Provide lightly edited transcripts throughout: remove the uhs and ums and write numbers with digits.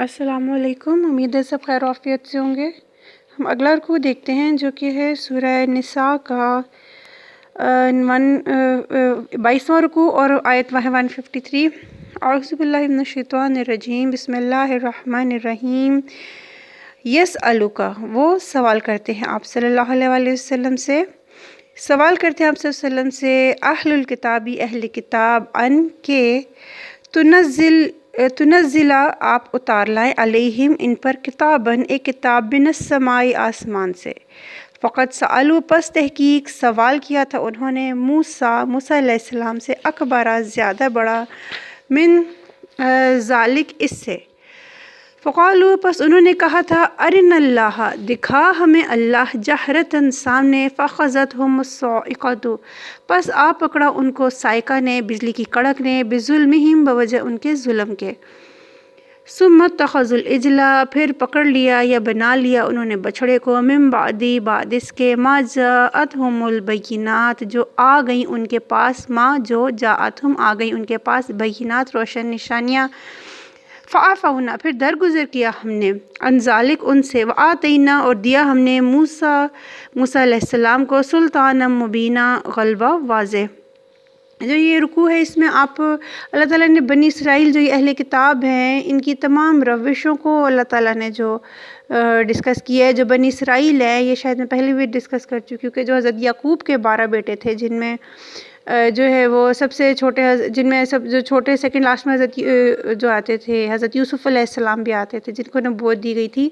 السلام علیکم، امید ہے سب خیر و عافیت سے ہوں گے۔ ہم اگلا رکوع دیکھتے ہیں جو کہ ہے سورہ نساء کا 22واں رکوع اور آیت 153۔ اعوذ باللہ من الشیطان الرجیم، بسم اللہ الرحمن الرحیم۔ یسألک، وہ سوال کرتے ہیں آپ صلی اللہ علیہ وآلہ وسلم سے، سوال کرتے ہیں آپ صلی اللہ علیہ وسلم سے اہل الکتابی، اہل کتاب، ان کے تنزلہ آپ اتار لائیں، علیہم ان پر، کتاباً ایک کتاب، من السماء آسمان سے۔ فقط سألوا، پس تحقیق سوال کیا تھا انہوں نے، موسیٰ علیہ السلام سے، اکبر زیادہ بڑا، من ذالک اس سے۔ فقالوا، پس انہوں نے کہا تھا، ارنا اللہ، دکھا ہمیں اللہ، جہرتاً سامنے، فاخذتہم الصاعقۃ، پس آ پکڑا ان کو صاعقہ نے، بجلی کی کڑک نے، بظلمہم، بوجہ ان کے ظلم کے۔ ثم اتخذوا العجل، پھر پکڑ لیا یا بنا لیا انہوں نے بچھڑے کو، من بعد اس کے، ما جاءتہم البینات، جو آ گئیں ان کے پاس، ما جو جاءتہم آ گئیں ان کے پاس، بینات روشن نشانیاں، فعفونا، پھر درگزر کیا ہم نے، عن ذالک ان سے، وآتینا، اور دیا ہم نے، موسیٰ علیہ السلام کو، سلطانا مبینہ، غلبہ واضح۔ جو یہ رکوع ہے اس میں آپ اللہ تعالیٰ نے بنی اسرائیل جو یہ اہل کتاب ہیں ان کی تمام روشوں کو اللہ تعالیٰ نے جو ڈسکس کیا ہے۔ جو بنی اسرائیل ہے، یہ شاید میں پہلے بھی ڈسکس کر چکی ہوں کہ جو حضرت یعقوب کے 12 بیٹے تھے، جن میں جو ہے وہ سب سے چھوٹے، جن میں سب جو چھوٹے سیکنڈ لاسٹ میں حضرت جو آتے تھے، حضرت یوسف علیہ السلام بھی آتے تھے، جن کو نبوت دی گئی تھی۔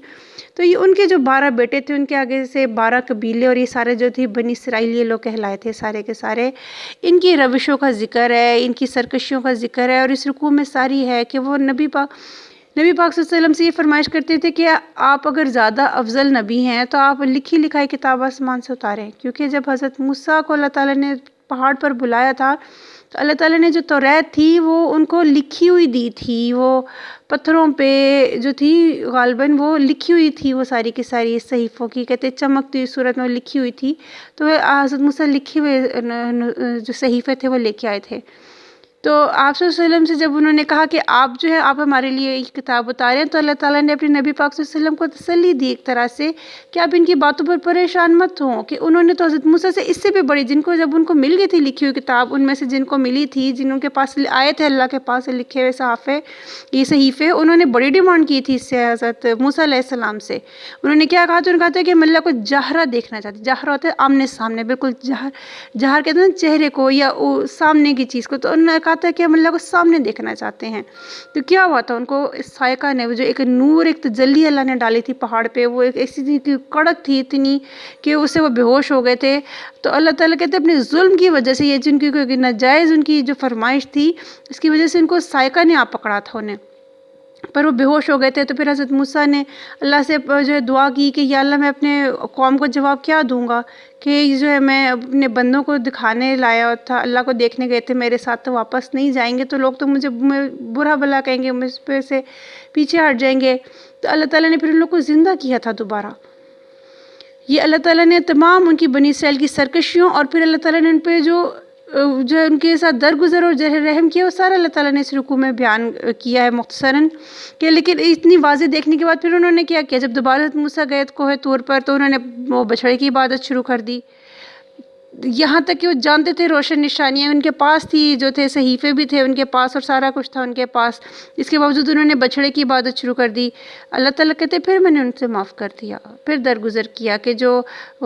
تو یہ ان کے جو 12 بیٹے تھے، ان کے آگے سے 12 قبیلے، اور یہ سارے جو تھی بنی اسرائیل، یہ لوگ کہلائے تھے سارے کے سارے۔ ان کی روشوں کا ذکر ہے، ان کی سرکشیوں کا ذکر ہے، اور اس رکوع میں ساری ہے کہ وہ نبی پاک صلی اللہ علیہ وسلم سے یہ فرمائش کرتے تھے کہ آپ اگر زیادہ افضل نبی ہیں تو آپ لکھی لکھائی کتاب آسمان سے اتاریں، کیونکہ جب حضرت موسیٰ کو اللہ تعالیٰ نے پہاڑ پر بلایا تھا تو اللہ تعالیٰ نے جو توریت تھی وہ ان کو لکھی ہوئی دی تھی، وہ پتھروں پہ جو تھی غالباً وہ لکھی ہوئی تھی، وہ ساری کی ساری صحیفوں کی، کہتے چمکتی ہوئی صورت میں لکھی ہوئی تھی۔ تو حضرت موسیٰ لکھے ہوئے جو صحیفے تھے وہ لے کے آئے تھے۔ تو آپ صلی اللہ علیہ وسلم سے جب انہوں نے کہا کہ آپ جو ہے آپ ہمارے لیے ایک کتاب اتاریں، تو اللہ تعالیٰ نے اپنے نبی پاک صلی اللہ علیہ وسلم کو تسلی دی ایک طرح سے کہ آپ ان کی باتوں پر پریشان مت ہوں، کہ انہوں نے تو حضرت موسیٰ سے اس سے بھی بڑی، جن کو جب ان کو مل گئی تھی لکھی ہوئی کتاب، ان میں سے جن کو ملی تھی، جن کے پاس آئے تھے اللہ کے پاس سے لکھے ہوئے صحیفے، انہوں نے بڑی ڈیمانڈ کی تھی اس سے حضرت موسیٰ علیہ السلام سے۔ انہوں نے کیا کہا تھا؟ انہوں نے کہا تھا کہ ہم اللہ کو جہرہ دیکھنا چاہتے ہیں۔ جہرہ ہوتا ہے آمنے سامنے، بالکل جہر کہتے ہیں چہرے کو یا سامنے کی چیز کو، تو انہوں نے کہا تھا کہ ہم اللہ کو سامنے دیکھنا چاہتے ہیں۔ تو کیا ہوا تھا ان کو؟ اس صاعقہ نے، جو ایک نور، ایک تجلی اللہ نے ڈالی تھی پہاڑ پہ، وہ ایک ایسی کڑک تھی اتنی کہ اس سے وہ بے ہوش ہو گئے تھے۔ تو اللہ تعالیٰ کہتے ہیں اپنے ظلم کی وجہ سے، یہ جن کی کوئی ناجائز ان کی جو فرمائش تھی، اس کی وجہ سے ان کو صاعقہ نے آ پکڑا تھا انہیں، پر وہ بے ہوش ہو گئے تھے۔ تو پھر حضرت موسیٰ نے اللہ سے جو ہے دعا کی کہ یا اللہ میں اپنے قوم کو جواب کیا دوں گا، کہ جو ہے میں اپنے بندوں کو دکھانے لایا تھا، اللہ کو دیکھنے گئے تھے میرے ساتھ، تو واپس نہیں جائیں گے تو لوگ تو مجھے برا بھلا کہیں گے، مجھ پہ سے پیچھے ہٹ جائیں گے۔ تو اللہ تعالیٰ نے پھر ان لوگ کو زندہ کیا تھا دوبارہ۔ یہ اللہ تعالیٰ نے تمام ان کی بنی اسرائیل کی سرکشیوں، اور پھر اللہ تعالیٰ نے ان پہ جو ان کے ساتھ درگزر اور رحم کیا، وہ سارا اللہ تعالیٰ نے اس رکوع میں بیان کیا ہے مختصراً، کہ لیکن اتنی واضح دیکھنے کے بعد پھر انہوں نے کیا کیا؟ جب دوبارہ موسیٰ گئے کوہ طور پر تو انہوں نے وہ بچھڑے کی عبادت شروع کر دی، یہاں تک کہ وہ جانتے تھے روشن نشانیاں ان کے پاس تھی، جو تھے صحیفے بھی تھے ان کے پاس اور سارا کچھ تھا ان کے پاس، اس کے باوجود انہوں نے بچھڑے کی عبادت شروع کر دی۔ اللہ تعالیٰ کہتے پھر میں نے ان سے معاف کر دیا، پھر درگزر کیا کہ جو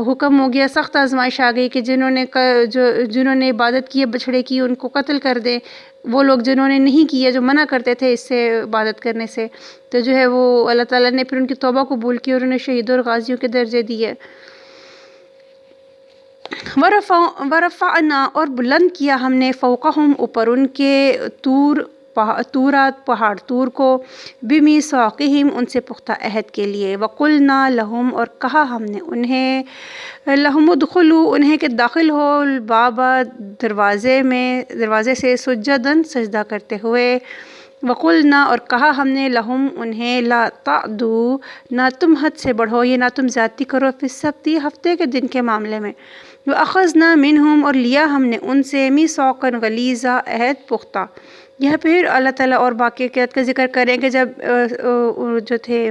حکم ہو گیا، سخت آزمائش آ گئی کہ جنہوں نے عبادت کی ہے بچھڑے کی، ان کو قتل کر دیں۔ وہ لوگ جنہوں نے نہیں کیا، جو منع کرتے تھے اس سے عبادت کرنے سے، تو جو ہے وہ اللہ تعالیٰ نے پھر ان کی توبہ قبول کی اور انہیں شہیدوں اور غازیوں کے درجے دیے۔ ورفعنا، اور بلند کیا ہم نے، فوقہم، اوپر ان کے، پہاڑ طور کو، بمیثاقہم، ان سے پختہ عہد کے لیے، وقلنا لہم، اور کہا ہم نے انہیں، لہم ادخلوا، انہیں کہ داخل ہو، الباب، دروازے سے، سجداً، سجدہ کرتے ہوئے، وقلنا، اور کہا ہم نے، لہم انہیں، لا تعدوا، نہ تم حد سے بڑھو، یہ نہ تم زیادتی کرو، فی السبت، ہفتے کے دن کے معاملے میں، وَأَخَذْنَا مِنْهُمْ، اور لیا ہم نے ان سے، مِيثَاقًا غَلِيظًا، عہد پختہ، یہاں پھر اللہ تعالیٰ اور واقعات کا ذکر کریں کہ جب جو تھے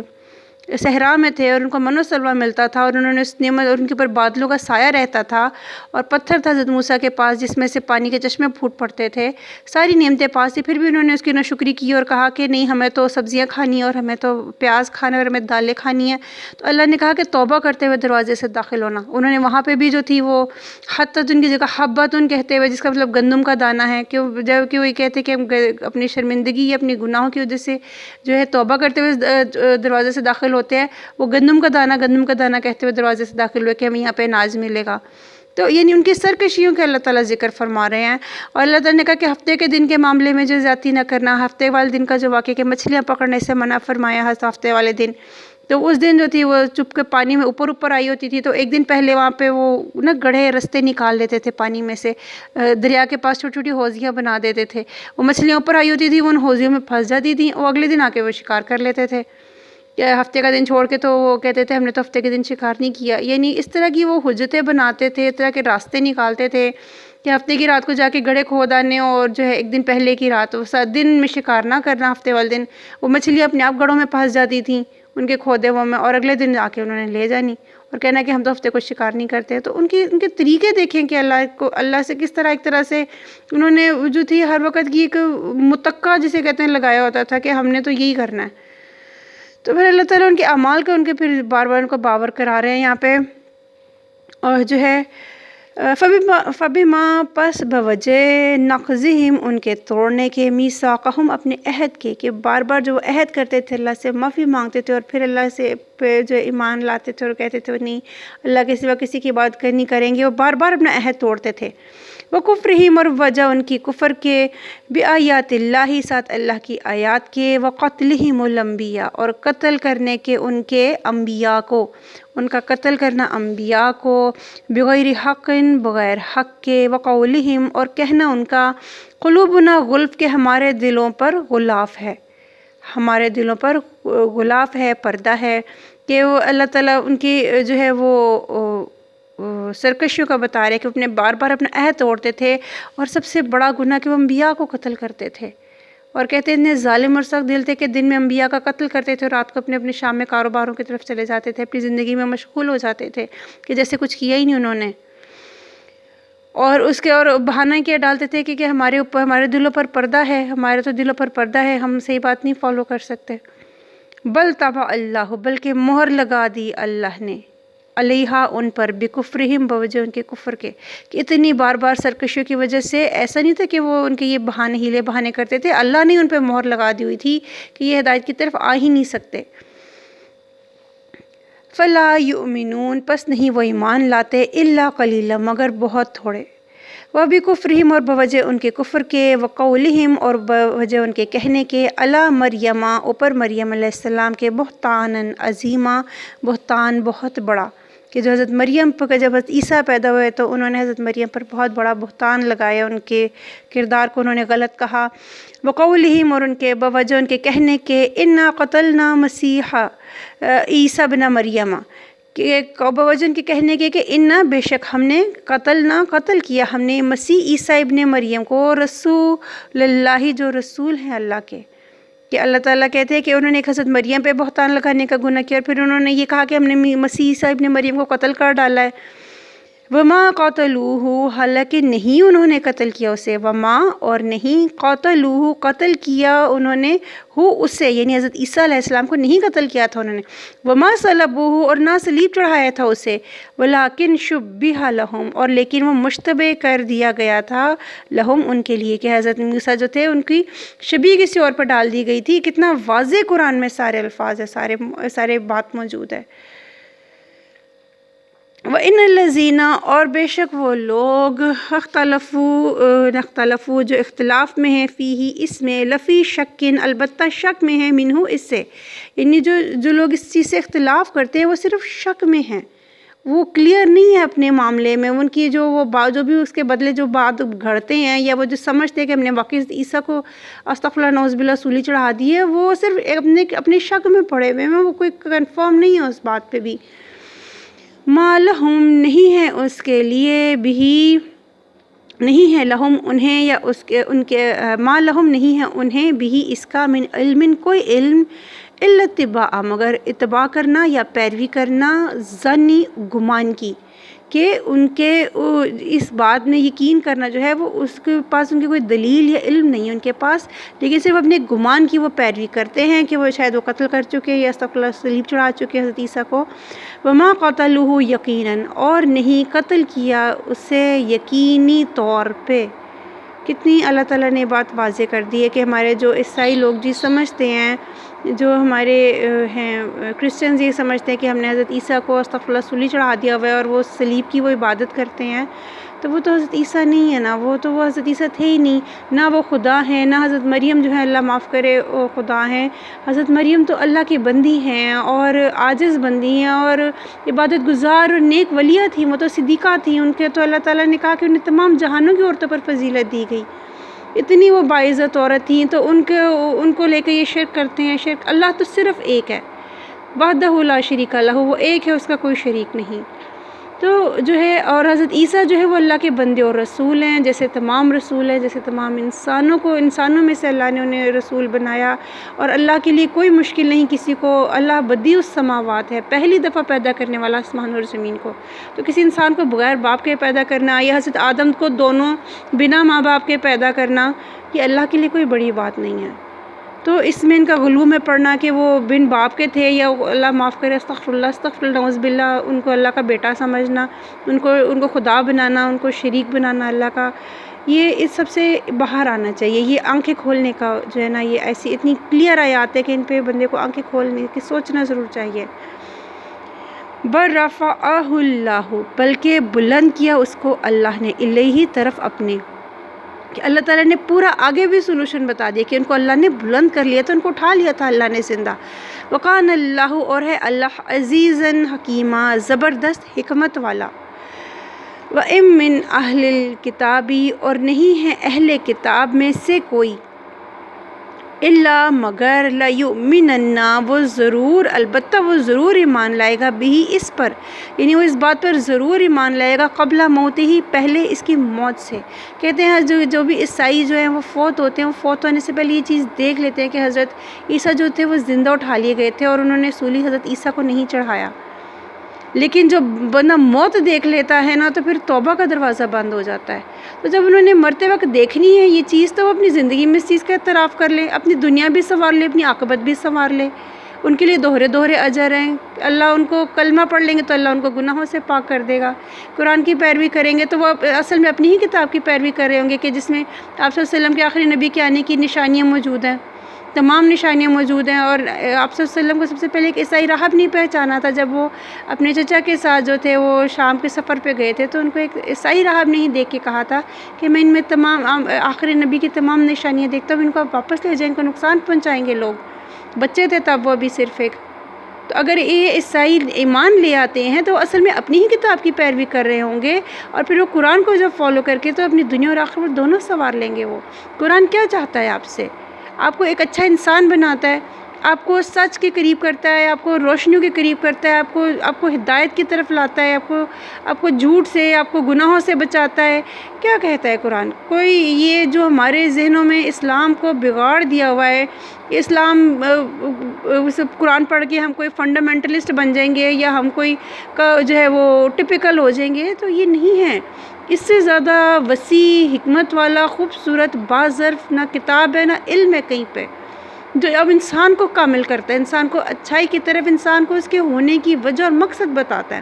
صحرا میں تھے اور ان کو من و سلوہ ملتا تھا اور انہوں نے اس نعمت اور ان کے اوپر بادلوں کا سایہ رہتا تھا اور پتھر تھا حضرت موسیٰ کے پاس جس میں سے پانی کے چشمے پھوٹ پڑتے تھے، ساری نعمتیں پاس تھی، پھر بھی انہوں نے اس کی ناشکری کی اور کہا کہ نہیں ہمیں تو سبزیاں کھانی ہے اور ہمیں تو پیاز کھانا ہے اور ہمیں دالیں کھانی ہیں۔ تو اللہ نے کہا کہ توبہ کرتے ہوئے دروازے سے داخل ہونا۔ انہوں نے وہاں پہ بھی جو تھی وہ حتۃ کی جگہ حبۃ کہتے ہوئے، جس کا مطلب گندم کا دانہ ہے، کہ جب کہ وہ یہ کہتے کہ ہم اپنی شرمندگی یا اپنی گناہوں کی وجہ سے جو ہے توبہ کرتے ہوئے دروازے سے داخل ہوتے ہیں، وہ گندم کا دانہ کہتے ہوئے دروازے سے داخل ہوئے کہ ہمیں یہاں پہ اناج ملے گا۔ تو یعنی ان کی سرکشیوں کے اللہ تعالیٰ ذکر فرما رہے ہیں، اور اللہ تعالیٰ نے کہا کہ ہفتے کے دن کے معاملے میں جو زیادتی نہ کرنا، ہفتے والے دن کا جو واقعہ کہ مچھلیاں پکڑنے سے منع فرمایا ہے ہفتے والے دن۔ تو اس دن جو تھی وہ چپ کے پانی میں اوپر آئی ہوتی تھی، تو ایک دن پہلے وہاں پہ وہ گڑھے رستے نکال لیتے تھے پانی میں سے، دریا کے پاس چھوٹی چھوٹی حوضیاں بنا دیتے تھے، وہ مچھلیاں اوپر آئی ہوتی تھی، وہ ان حوضیوں میں پھنس جاتی تھیں، وہ اگلے دن آ کے وہ شکار کر لیتے تھے۔ ہفتے کا دن چھوڑ کے تو وہ کہتے تھے ہم نے تو ہفتے کے دن شکار نہیں کیا۔ یعنی اس طرح کی وہ حجتیں بناتے تھے، اس طرح کے راستے نکالتے تھے کہ ہفتے کی رات کو جا کے گڑھے کھود آنے، اور جو ہے ایک دن پہلے کی رات دن میں شکار نہ کرنا، ہفتے والے دن وہ مچھلیاں اپنے آپ گڑھوں میں پھنس جاتی تھیں ان کے کھودے وہ میں، اور اگلے دن آ کے انہوں نے لے جانی اور کہنا کہ ہم تو ہفتے کو شکار نہیں کرتے۔ تو ان کے طریقے دیکھیں کہ اللہ سے کس طرح ایک طرح سے انہوں نے جو تھی ہر وقت کی ایک متقع جسے کہتے ہیں لگایا ہوتا تھا کہ ہم نے تو یہی کرنا ہے۔ تو پھر اللہ تعالیٰ ان کے اعمال کو ان کے پھر بار بار ان کو باور کرا رہے ہیں یہاں پہ، اور جو ہے فَبِمَا پس بوجہ نقضہم ان کے توڑنے کے، میثاقہم اپنے عہد کے، کہ بار بار جو وہ عہد کرتے تھے اللہ سے، معافی مانگتے تھے اور پھر اللہ سے پہ جو ایمان لاتے تھے اور کہتے تھے نہیں اللہ کے سوا کسی کی عبادت نہیں کریں گے، وہ بار بار اپنا عہد توڑتے تھے۔ وَكُفْرِهِمْ اور وجہ ان کی کفر کے، بِآیاتِ اللہ ساتھ اللہ کی آیات کے، وَقَتْلِهِمُ الْأَنْبِيَاءَ اور قتل کرنے کے ان کے انبیاء کو، ان کا قتل کرنا انبیاء کو، بغیر حق بغیر حق کے، وقولہم اور کہنا ان کا، قلوبنا غلف کے ہمارے دلوں پر غلاف ہے، ہمارے دلوں پر غلاف ہے، پردہ ہے، کہ وہ اللہ تعالیٰ ان کی جو ہے وہ سرکشیوں کا بتا رہے کہ اپنے بار بار اپنا عہد توڑتے تھے، اور سب سے بڑا گناہ کہ وہ انبیاء کو قتل کرتے تھے، اور کہتے ہیں اتنے ظالم اور سخت دل تھے کہ دن میں انبیاء کا قتل کرتے تھے اور رات کو اپنے اپنے شام میں کاروباروں کی طرف چلے جاتے تھے، اپنی زندگی میں مشغول ہو جاتے تھے کہ جیسے کچھ کیا ہی نہیں انہوں نے، اور اس کے اور بہانہ کیا ڈالتے تھے کہ ہمارے اوپر ہمارے دلوں پر پردہ ہے، ہمارے تو دلوں پر پردہ ہے، ہم صحیح بات نہیں فالو کر سکتے۔ بل طبع اللہ بلکہ مہر لگا دی اللہ نے، علیہا ان پر، بکفرہم بوجہ ان کے کفر کے، کہ اتنی بار بار سرکشیوں کی وجہ سے ایسا نہیں تھا کہ وہ ان کے یہ بہانے ہیلے بہانے کرتے تھے، اللہ نے ان پہ مہر لگا دی ہوئی تھی کہ یہ ہدایت کی طرف آ ہی نہیں سکتے۔ فلا یؤمنون پس نہیں وہ ایمان لاتے، الا قلیلا مگر بہت تھوڑے، وبکفرہم اور بوجہ ان کے کفر کے، وقولہم اور بوجہ ان کے کہنے کے، علی مریم اوپر مریم علیہ السلام کے، بہتانا عظیما بہتان بہت بڑا، کہ جو حضرت مریم پر جب حضرت عیسیٰ پیدا ہوئے تو انہوں نے حضرت مریم پر بہت بڑا بہتان لگایا، ان کے کردار کو انہوں نے غلط کہا، وقولہم اور ان کے بوجہ ان کے کہنے کے، انا قتلنا مسیح عیسیٰ ابن مریم، کہ بوجہ ان کے کہنے کے کہ انا بے شک ہم نے قتل کیا ہم نے مسیح عیسیٰ ابن مریم کو، رسول اللہ جو رسول ہیں اللہ کے، کہ اللہ تعالیٰ کہتے ہیں کہ انہوں نے ایک حضرت مریم پہ بہتان لگانے کا گناہ کیا، اور پھر انہوں نے یہ کہا کہ ہم نے مسیح عیسیٰ ابن مریم کو قتل کر ڈالا ہے۔ وما قاتلوہ حالانکہ نہیں انہوں نے قتل کیا اسے، وما اور نہیں قاتلوہ قتل کیا انہوں نے ہو اسے، یعنی حضرت عیسیٰ علیہ السلام کو نہیں قتل کیا تھا انہوں نے، وما صلبوہ اور نہ صلیب چڑھایا تھا اسے، ولکن شبہ لہم اور لیکن وہ مشتبہ کر دیا گیا تھا، لہم ان کے لیے، کہ حضرت موسیٰ جو تھے ان کی شبیہ کسی اور پر ڈال دی گئی تھی۔ کتنا واضح قرآن میں سارے الفاظ ہے، سارے بات موجود ہے۔ وَإِنَّ الَّذِينَ اور بے شک وہ لوگ، اختلفوا جو اختلاف میں ہیں، فیہ اس میں، لفی شکن البتہ شک میں ہیں، منہ اس سے، یعنی جو لوگ اس چیز سے اختلاف کرتے ہیں وہ صرف شک میں ہیں، وہ کلیئر نہیں ہے اپنے معاملے میں، ان کی جو بھی اس کے بدلے جو بات گھڑتے ہیں، یا وہ جو سمجھتے ہیں کہ ہم نے واقعی عیسیٰ کو استغفر اللہ نعوذ باللہ سولی چڑھا دی ہے، وہ صرف اپنے شک میں پڑے ہوئے ہیں، وہ کوئی کنفرم نہیں ہے اس بات پہ بھی۔ ما لہم نہیں ہے اس کے لیے بھی نہیں ہے لہم انہیں یا اس کے ان کے ما لہم نہیں ہے انہیں بھی اس کا من علم کوئی علم الا اتباع مگر اتباع کرنا یا پیروی کرنا ظنی گمان کی، کہ ان کے اس بات میں یقین کرنا جو ہے وہ اس کے پاس ان کی کوئی دلیل یا علم نہیں ہے ان کے پاس، لیکن صرف اپنے گمان کی وہ پیروی کرتے ہیں کہ وہ شاید وہ قتل کر چکے یا استغفر اللہ صلیب چڑھا چکے حضرت عیسیٰ کو۔ وما قتلوہ یقیناً اور نہیں قتل کیا اسے یقینی طور پہ۔ کتنی اللہ تعالیٰ نے بات واضح کر دی ہے کہ ہمارے جو عیسائی لوگ جی سمجھتے ہیں، جو ہمارے ہیں کرسچنز یہ سمجھتے ہیں کہ ہم نے حضرت عیسیٰ کو استغفر اللہ صلیب چڑھا دیا ہوا ہے اور وہ صلیب کی وہ عبادت کرتے ہیں، تو وہ تو حضرت عیسیٰ نہیں ہے نا، وہ حضرت عیسیٰ تھے ہی نہیں، نہ وہ خدا ہیں، نہ حضرت مریم جو ہے اللہ معاف کرے وہ خدا ہیں۔ حضرت مریم تو اللہ کی بندی ہیں اور عاجز بندی ہیں اور عبادت گزار اور نیک ولیہ تھیں، وہ تو صدیقہ تھیں، ان کے تو اللہ تعالیٰ نے کہا کہ انہیں تمام جہانوں کی عورتوں پر فضیلت دی گئی، اتنی وہ باعزت عورت تھیں، تو ان کو لے کے یہ شرک کرتے ہیں۔ شرک اللہ تو صرف ایک ہے، وحدہ لا شریک لہ، وہ ایک ہے، اس کا کوئی شریک نہیں۔ تو جو ہے اور حضرت عیسیٰ جو ہے وہ اللہ کے بندے اور رسول ہیں، جیسے تمام رسول ہیں، جیسے تمام انسانوں میں سے اللہ نے انہیں رسول بنایا، اور اللہ کے لیے کوئی مشکل نہیں کسی کو، اللہ بدیع السماوات ہے، پہلی دفعہ پیدا کرنے والا آسمان اور زمین کو، تو کسی انسان کو بغیر باپ کے پیدا کرنا یا حضرت آدم کو دونوں بنا ماں باپ کے پیدا کرنا، یہ اللہ کے لیے کوئی بڑی بات نہیں ہے۔ تو اس میں ان کا غلو میں پڑھنا کہ وہ بن باپ کے تھے، یا اللہ معاف کرے استغفر اللہ نعوذ باللہ، ان کو اللہ کا بیٹا سمجھنا، ان کو خدا بنانا، ان کو شریک بنانا اللہ کا، یہ اس سب سے باہر آنا چاہیے۔ یہ آنکھیں کھولنے کا جو ہے نا، یہ ایسی اتنی کلیئر آیات ہے کہ ان پہ بندے کو آنکھیں کھولنے کی سوچنا ضرور چاہیے۔ بل رفعہ اللہ، بلکہ بلند کیا اس کو اللہ نے، الیہ طرف اپنے، کہ اللہ تعالیٰ نے پورا آگے بھی سولوشن بتا دیا کہ ان کو اللہ نے بلند کر لیا تھا، ان کو اٹھا لیا تھا اللہ نے زندہ۔ وقان اللہ، اور ہے اللہ عزیزاً حکیمہ، زبردست حکمت والا۔ وَإِن مِّنْ أَهْلِ الْكِتَابِ، اور نہیں ہے اہل کتاب میں سے کوئی، الا مگر لَيُؤْمِنَنَّ، وہ ضرور البتہ وہ ضرور ایمان لائے گا بھی اس پر، یعنی وہ اس بات پر ضرور ایمان لائے گا قبل موت ہی، پہلے اس کی موت سے۔ کہتے ہیں جو بھی عیسائی جو ہیں وہ فوت ہوتے ہیں، وہ فوت ہونے سے پہلے یہ چیز دیکھ لیتے ہیں کہ حضرت عیسیٰ جو تھے وہ زندہ اٹھا لیے گئے تھے اور انہوں نے سولی حضرت عیسیٰ کو نہیں چڑھایا۔ لیکن جب بندہ موت دیکھ لیتا ہے نا تو پھر توبہ کا دروازہ بند ہو جاتا ہے۔ تو جب انہوں نے مرتے وقت دیکھنی ہے یہ چیز، تو وہ اپنی زندگی میں اس چیز کا اعتراف کر لیں، اپنی دنیا بھی سنوار لے، اپنی عاقبت بھی سنوار لے، ان کے لیے دوہرے اجر ہیں۔ اللہ ان کو کلمہ پڑھ لیں گے تو اللہ ان کو گناہوں سے پاک کر دے گا، قرآن کی پیروی کریں گے تو وہ اصل میں اپنی ہی کتاب کی پیروی کر رہے ہوں گے، کہ جس میں آپ صلی اللہ علیہ وسلم کے آخری نبی کے آنے کی نشانیاں موجود ہیں، تمام نشانیاں موجود ہیں۔ اور آپ صلی اللہ علیہ وسلم کو سب سے پہلے ایک عیسائی راہب نہیں پہچانا تھا، جب وہ اپنے چچا کے ساتھ جو تھے وہ شام کے سفر پہ گئے تھے، تو ان کو ایک عیسائی راہب نے ہی دیکھ کے کہا تھا کہ میں ان میں تمام آخری نبی کی تمام نشانیاں دیکھتا ہوں، ان کو آپ واپس لے جائیں، ان کو نقصان پہنچائیں گے لوگ۔ بچے تھے تب وہ بھی صرف ایک۔ تو اگر یہ عیسائی ایمان لے آتے ہیں تو اصل میں اپنی ہی کتاب کی پیروی کر رہے ہوں گے، اور پھر وہ قرآن کو جب فالو کر کے تو اپنی دنیا اور آخرت دونوں سنوار لیں گے۔ وہ قرآن کیا چاہتا ہے آپ سے؟ آپ کو ایک اچھا انسان بناتا ہے، آپ کو سچ کے قریب کرتا ہے، آپ کو روشنیوں کے قریب کرتا ہے، آپ کو ہدایت کی طرف لاتا ہے، آپ کو جھوٹ سے، آپ کو گناہوں سے بچاتا ہے۔ کیا کہتا ہے قرآن؟ کوئی یہ جو ہمارے ذہنوں میں اسلام کو بگاڑ دیا ہوا ہے، اسلام قرآن پڑھ کے ہم کوئی فنڈامنٹلسٹ بن جائیں گے یا ہم کوئی جو ہے وہ ٹپیکل ہو جائیں گے، تو یہ نہیں ہے۔ اس سے زیادہ وسیع حکمت والا خوبصورت باظرف نہ کتاب ہے نہ علم ہے کہیں پہ، جو اب انسان کو کامل کرتا ہے، انسان کو اچھائی کی طرف، انسان کو اس کے ہونے کی وجہ اور مقصد بتاتا ہے۔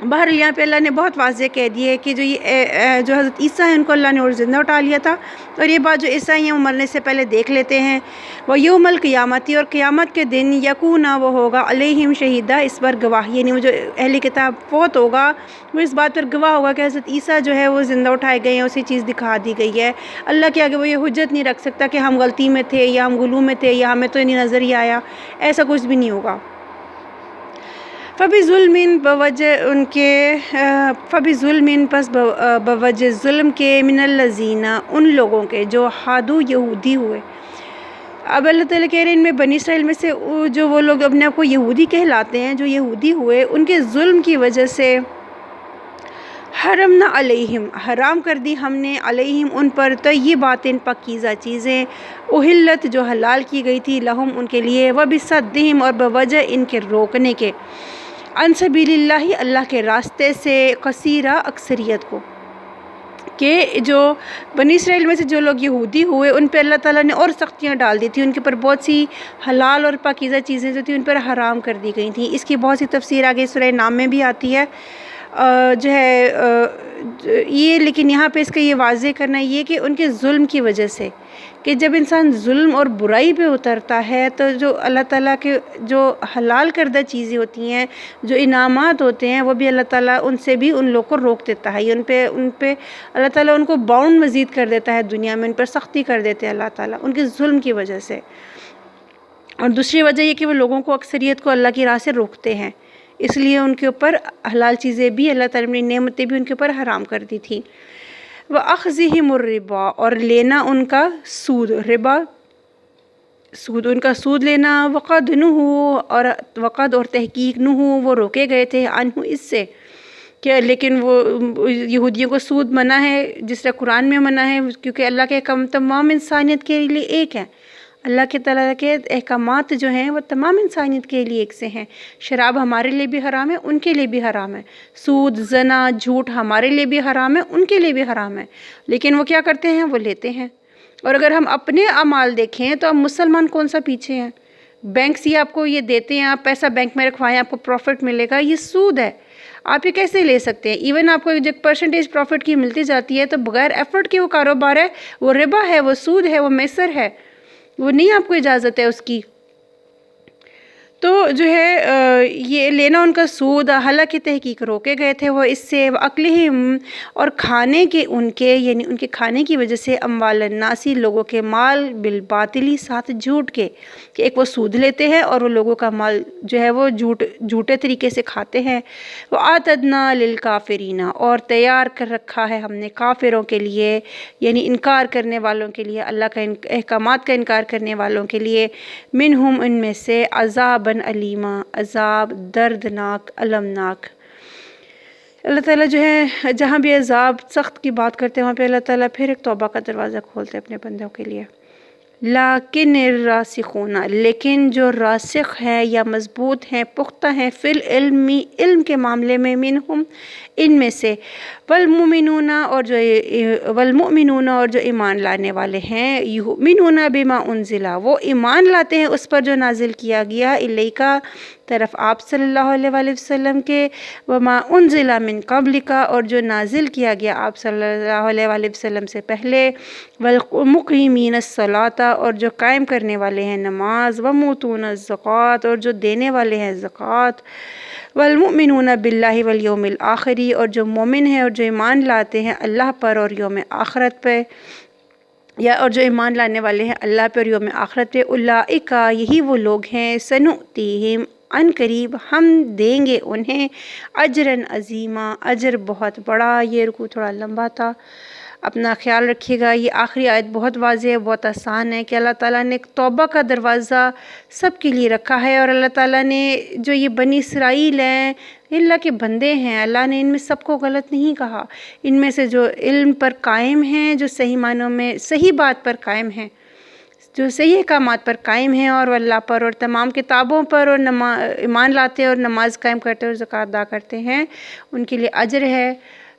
بہرحال یہاں پہ اللہ نے بہت واضح کہہ دی ہے کہ جو حضرت عیسیٰ ہیں ان کو اللہ نے اور زندہ اٹھا لیا تھا، اور یہ بات جو عیسائی ہیں وہ مرنے سے پہلے دیکھ لیتے ہیں۔ وہ یوم القیامتی، اور قیامت کے دن یکون وہ ہوگا علیہم شہیدہ، اس پر گواہ، یعنی وہ جو اہل کتاب فوت ہوگا وہ اس بات پر گواہ ہوگا کہ حضرت عیسیٰ جو ہے وہ زندہ اٹھائے گئے ہیں، اسی چیز دکھا دی گئی ہے۔ اللہ کے آگے وہ یہ حجت نہیں رکھ سکتا کہ ہم غلطی میں تھے یا ہم غلو میں تھے یا ہمیں تو نہیں نظر ہی آیا، ایسا کچھ بھی نہیں ہوگا۔ فَبِظُلْمٍ، بوجہ ان کے، فَبِظُلْمٍ، پس بوجہ ظلم کے، من الذین، ان لوگوں کے جو ہادو یہودی ہوئے۔ اب اللہ تعالیٰ کہہ رہے ہیں ان میں بنی اسرائیل میں سے جو وہ لوگ اپنے آپ کو یہودی کہلاتے ہیں، جو یہودی ہوئے، ان کے ظلم کی وجہ سے حرمنا علیہم حرام کر دی ہم نے علیہم ان پر طیبات پاکیزہ چیزیں احلت جو حلال کی گئی تھی لہم ان کے لیے وبصدہم اور بوجہ ان کے روکنے کے عن سبیل اللہ اللہ کے راستے سے کثیرہ اکثریت کو کہ جو بنی اسرائیل میں سے جو لوگ یہودی ہوئے ان پہ اللہ تعالیٰ نے اور سختیاں ڈال دی تھی، ان کے اوپر بہت سی حلال اور پاکیزہ چیزیں جو تھیں ان پر حرام کر دی گئی تھیں۔ اس کی بہت سی تفسیر آگے سورہ نام میں بھی آتی ہے جو ہے یہ، لیکن یہاں پہ اس کا یہ واضح کرنا یہ کہ ان کے ظلم کی وجہ سے، کہ جب انسان ظلم اور برائی پہ اترتا ہے تو جو اللہ تعالیٰ کے جو حلال کردہ چیزیں ہوتی ہیں، جو انعامات ہوتے ہیں، وہ بھی اللہ تعالیٰ ان سے بھی ان لوگوں کو روک دیتا ہے، ان پہ اللہ تعالیٰ ان کو باؤنڈ مزید کر دیتا ہے، دنیا میں ان پر سختی کر دیتے ہیں اللہ تعالیٰ ان کے ظلم کی وجہ سے۔ اور دوسری وجہ یہ کہ وہ لوگوں کو اکثریت کو اللہ کی راہ سے روکتے ہیں، اس لیے ان کے اوپر حلال چیزیں بھی اللہ تعالیٰ نے نعمتیں بھی ان کے اوپر حرام کر دی تھیں۔ وَأَخْذِهِمُ الرِّبَا اور لینا ان کا سود، ربا سود، ان کا سود لینا، وقد اور تحقیق نہو وہ روکے گئے تھے عنہ اس سے، کہ لیکن وہ یہودیوں کو سود منع ہے جس طرح قرآن میں منع ہے، کیونکہ اللہ کے احکام تمام انسانیت کے لیے ایک ہیں۔ اللہ کے تعالیٰ کے احکامات جو ہیں وہ تمام انسانیت کے لیے ایک سے ہیں۔ شراب ہمارے لیے بھی حرام ہے، ان کے لیے بھی حرام ہے۔ سود، زنا، جھوٹ ہمارے لیے بھی حرام ہے، ان کے لیے بھی حرام ہے، لیکن وہ کیا کرتے ہیں؟ وہ لیتے ہیں۔ اور اگر ہم اپنے اعمال دیکھیں تو ہم مسلمان کون سا پیچھے ہیں؟ بینکس یہ آپ کو یہ دیتے ہیں، آپ پیسہ بینک میں رکھوائیں آپ کو پروفٹ ملے گا، یہ سود ہے۔ آپ یہ کیسے لے سکتے ہیں؟ ایون آپ کو جو پرسنٹیج پروفٹ کی ملتی جاتی ہے تو بغیر ایفرٹ کے وہ کاروبار ہے، وہ ربا ہے، وہ سود ہے، وہ میسر ہے، وہ نہیں آپ کو اجازت ہے اس کی۔ تو جو ہے یہ لینا ان کا سود، حالانکہ تحقیق روکے گئے تھے وہ اس سے، وَأَكْلِهِمْ اور کھانے کے ان کے، یعنی ان کے کھانے کی وجہ سے، اموال الناس لوگوں کے مال، بالباطلی ساتھ جھوٹ کے، کہ ایک وہ سود لیتے ہیں اور وہ لوگوں کا مال جو ہے وہ جھوٹے طریقے سے کھاتے ہیں۔ وَأَعْتَدْنَا لِلْكَافِرِينَ اور تیار کر رکھا ہے ہم نے کافروں کے لیے، یعنی انکار کرنے والوں کے لیے، اللہ کا احکامات کا انکار کرنے والوں کے لیے، منہم ان میں سے، عذاب علیمہ عذاب دردناک، المناک۔ اللہ تعالیٰ جو ہے جہاں بھی عذاب سخت کی بات کرتے ہیں وہاں پہ اللہ تعالیٰ پھر ایک توبہ کا دروازہ کھولتے ہیں اپنے بندوں کے لیے۔ لیکن الراسخون لیکن جو راسخ ہے یا مضبوط ہیں، پختہ ہیں، فی العلم علم کے معاملے میں، منہم ان میں سے، والمؤمنون اور جو ایمان لانے والے ہیں، یؤمنون بما انزل وہ ایمان لاتے ہیں اس پر جو نازل کیا گیا، الیکا طرف آپ صلی اللہ علیہ وآلہ وسلم کے، وما انزل من قبلک اور جو نازل کیا گیا آپ صلی اللہ علیہ وآلہ وسلم سے پہلے، والمقیمین الصلاۃ اور جو قائم کرنے والے ہیں نماز، وموتون الزکوٰۃ اور جو دینے والے ہیں زکوٰۃ، والمؤمنون باللہ والیوم الآخر اور جو مومن ہیں اور جو ایمان لاتے ہیں اللہ پر اور یوم آخرت پہ، اور جو ایمان لانے والے ہیں اللہ پہ اور یوم آخرت پہ، اولئک یہی وہ لوگ ہیں، سنؤتیہم ان قریب ہم دیں گے انہیں، اجراً عظیما اجر بہت بڑا۔ یہ رکوع تھوڑا لمبا تھا، اپنا خیال رکھیے گا۔ یہ آخری آیت بہت واضح ہے، بہت آسان ہے کہ اللہ تعالیٰ نے ایک توبہ کا دروازہ سب کے لیے رکھا ہے، اور اللہ تعالیٰ نے جو یہ بنی اسرائیل ہیں، اللہ کے بندے ہیں، اللہ نے ان میں سب کو غلط نہیں کہا۔ ان میں سے جو علم پر قائم ہیں، جو صحیح معنوں میں صحیح بات پر قائم ہیں، جو صحیح احکامات پر قائم ہیں، اور اللہ پر اور تمام کتابوں پر اور ایمان لاتے ہیں اور نماز قائم کرتے اور زکوٰۃ ادا کرتے ہیں، ان کے لیے اجر ہے۔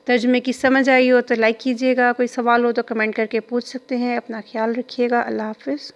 ترجمے کی سمجھ آئی ہو تو لائک کیجیے گا، کوئی سوال ہو تو کمنٹ کر کے پوچھ سکتے ہیں۔ اپنا خیال رکھیے گا، اللہ حافظ۔